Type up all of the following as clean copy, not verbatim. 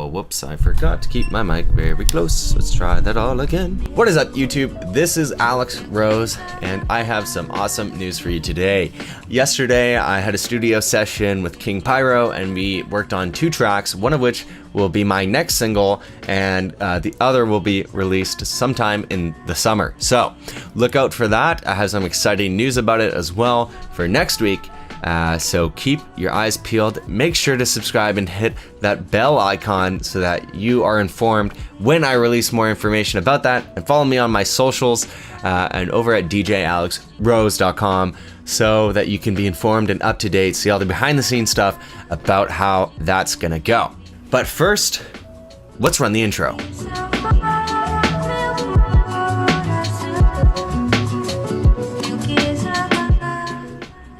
Oh, whoops, I forgot to keep my mic very close. Let's try that all again. What is up, YouTube? This is Alex Rose, and I have some awesome news for you today. Yesterday, I had a studio session with King Pyro, and we worked on 2 tracks, one of which will be my next single, and the other will be released sometime in the summer. So look out for that. I have some exciting news about it as well for next week. So keep your eyes peeled. Make sure to subscribe and hit that bell icon so that you are informed when I release more information about that. And follow me on my socials and over at djalexrose.com so that you can be informed and up to date, see all the behind the scenes stuff about how that's gonna go. But first, let's run the intro.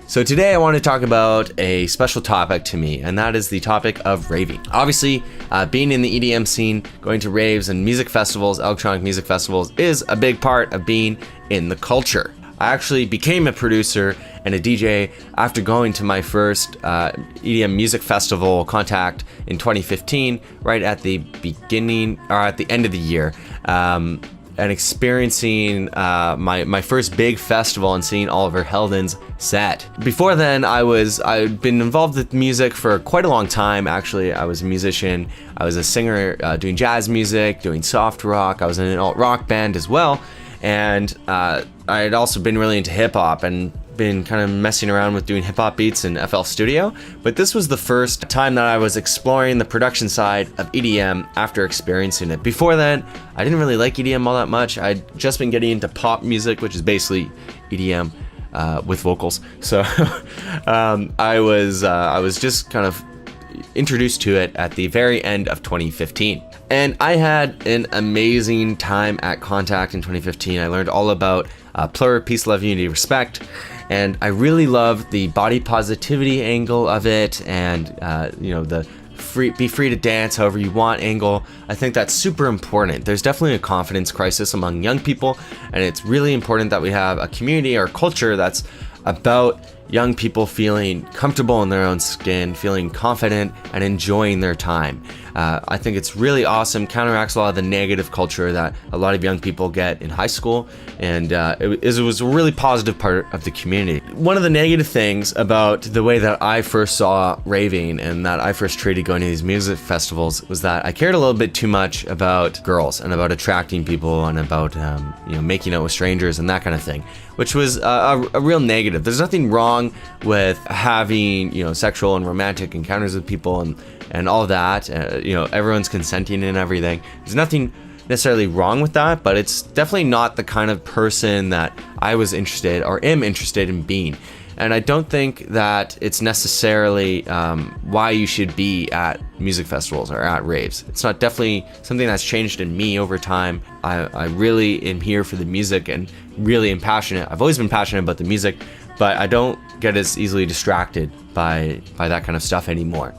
So today I want to talk about a special topic to me, and that is the topic of raving. Obviously, being in the EDM scene, going to raves and music festivals, electronic music festivals, is a big part of being in the culture. I actually became a producer and a DJ after going to my first EDM music festival Contact in 2015, right at the beginning, or at the end of the year. And experiencing my first big festival and seeing Oliver Heldens set. Before then, I'd been involved with music for quite a long time. Actually, I was a musician. I was a singer doing jazz music, doing soft rock. I was in an alt rock band as well. And I had also been really into hip hop and been kind of messing around with doing hip hop beats in FL Studio. But this was the first time that I was exploring the production side of EDM after experiencing it. Before then, I didn't really like EDM all that much. I'd just been getting into pop music, which is basically EDM with vocals. So I was just kind of introduced to it at the very end of 2015. And I had an amazing time at Contact in 2015. I learned all about plur, peace, love, unity, respect. And I really love the body positivity angle of it, and the be free to dance however you want angle. I think that's super important. There's definitely a confidence crisis among young people, and it's really important that we have a community or culture that's about young people feeling comfortable in their own skin, feeling confident, and enjoying their time. I think it's really awesome, counteracts a lot of the negative culture that a lot of young people get in high school, and it was a really positive part of the community. One of the negative things about the way that I first saw raving and that I first treated going to these music festivals was that I cared a little bit too much about girls and about attracting people and about making out with strangers and that kind of thing, which was a real negative. There's nothing wrong with having sexual and romantic encounters with people and all that. Everyone's consenting and everything. There's nothing necessarily wrong with that, but it's definitely not the kind of person that I was interested or am interested in being. And I don't think that it's necessarily why you should be at music festivals or at raves. It's not definitely something that's changed in me over time. I really am here for the music and really am passionate. I've always been passionate about the music, but I don't get as easily distracted by that kind of stuff anymore.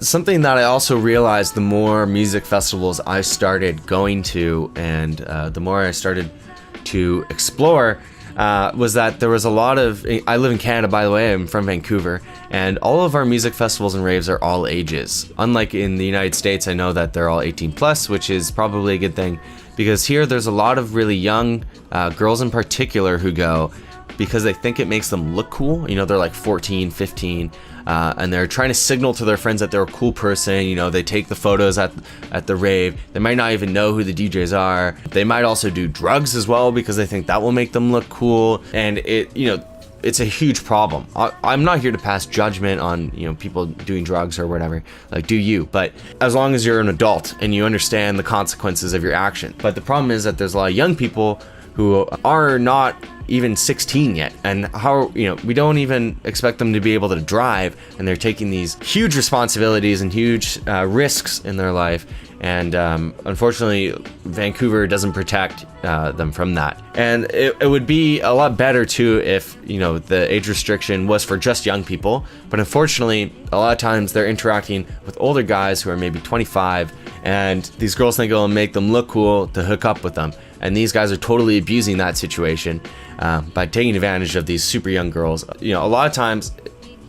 Something that I also realized the more music festivals I started going to and the more I started to explore was that there was a lot of... I live in Canada, by the way. I'm from Vancouver, and all of our music festivals and raves are all ages. Unlike in the United States, I know that they're all 18 plus, which is probably a good thing, because here there's a lot of really young girls in particular who go because they think it makes them look cool. They're like 14, 15, and they're trying to signal to their friends that they're a cool person. They take the photos at the rave. They might not even know who the DJs are. They might also do drugs as well because they think that will make them look cool. And it's a huge problem. I'm not here to pass judgment on people doing drugs or whatever. Like, do you? But as long as you're an adult and you understand the consequences of your action. But the problem is that there's a lot of young people who are not even 16 yet, and we don't even expect them to be able to drive, and they're taking these huge responsibilities and huge risks in their life, and unfortunately Vancouver doesn't protect them from that. And it would be a lot better too if the age restriction was for just young people, but unfortunately a lot of times they're interacting with older guys who are maybe 25, and these girls think it'll make them look cool to hook up with them, and these guys are totally abusing that situation by taking advantage of these super young girls. A lot of times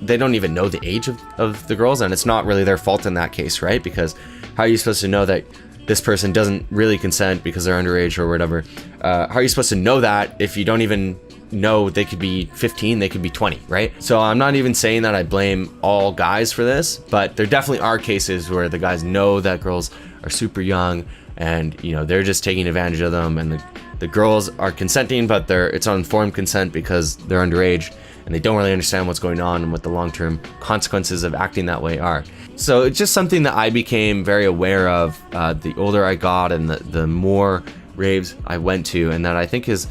they don't even know the age of the girls, and it's not really their fault in that case, right? Because how are you supposed to know that this person doesn't really consent because they're underage or whatever? How are you supposed to know that if you don't even know they could be 15, they could be 20, right? So I'm not even saying that I blame all guys for this, but there definitely are cases where the guys know that girls are super young and, you know, they're just taking advantage of them, and the girls are consenting, but it's uninformed consent because they're underage and they don't really understand what's going on and what the long-term consequences of acting that way are. So it's just something that I became very aware of the older I got and the more raves I went to, and that I think is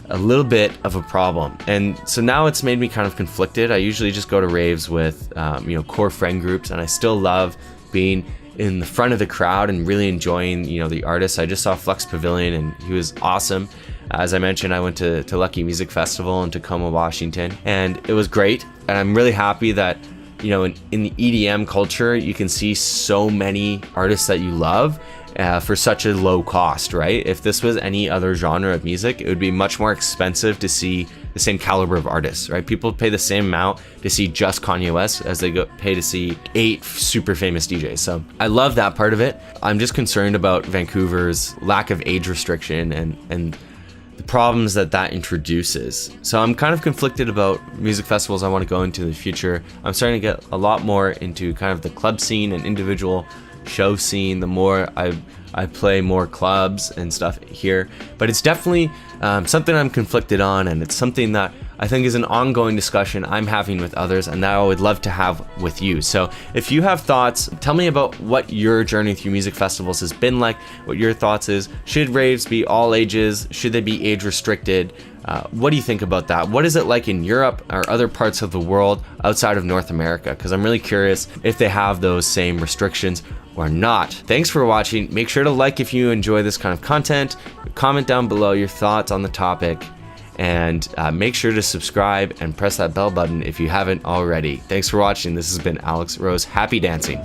a little bit of a problem. And so now it's made me kind of conflicted. I usually just go to raves with core friend groups, and I still love being in the front of the crowd and really enjoying, you know, the artists. I just saw Flux Pavilion and he was awesome. As I mentioned, I went to Lucky Music Festival in Tacoma, Washington, and it was great. And I'm really happy that, you know, in the EDM culture, you can see so many artists that you love for such a low cost, right? If this was any other genre of music, it would be much more expensive to see the same caliber of artists, right? People pay the same amount to see just Kanye West as they pay to see 8 super famous DJs. So I love that part of it. I'm just concerned about Vancouver's lack of age restriction and the problems that introduces. So I'm kind of conflicted about music festivals I want to go into in the future. I'm starting to get a lot more into kind of the club scene and individual show scene the more I play more clubs and stuff here. But it's definitely something I'm conflicted on, and it's something that I think is an ongoing discussion I'm having with others, and that I would love to have with you. So if you have thoughts, tell me about what your journey through music festivals has been like, what your thoughts is. Should raves be all ages? Should they be age restricted? What do you think about that? What is it like in Europe or other parts of the world outside of North America? Because I'm really curious if they have those same restrictions or not. Thanks for watching. Make sure to like if you enjoy this kind of content. Comment down below your thoughts on the topic, and make sure to subscribe and press that bell button if you haven't already. Thanks for watching. This has been Alex Rose. Happy dancing.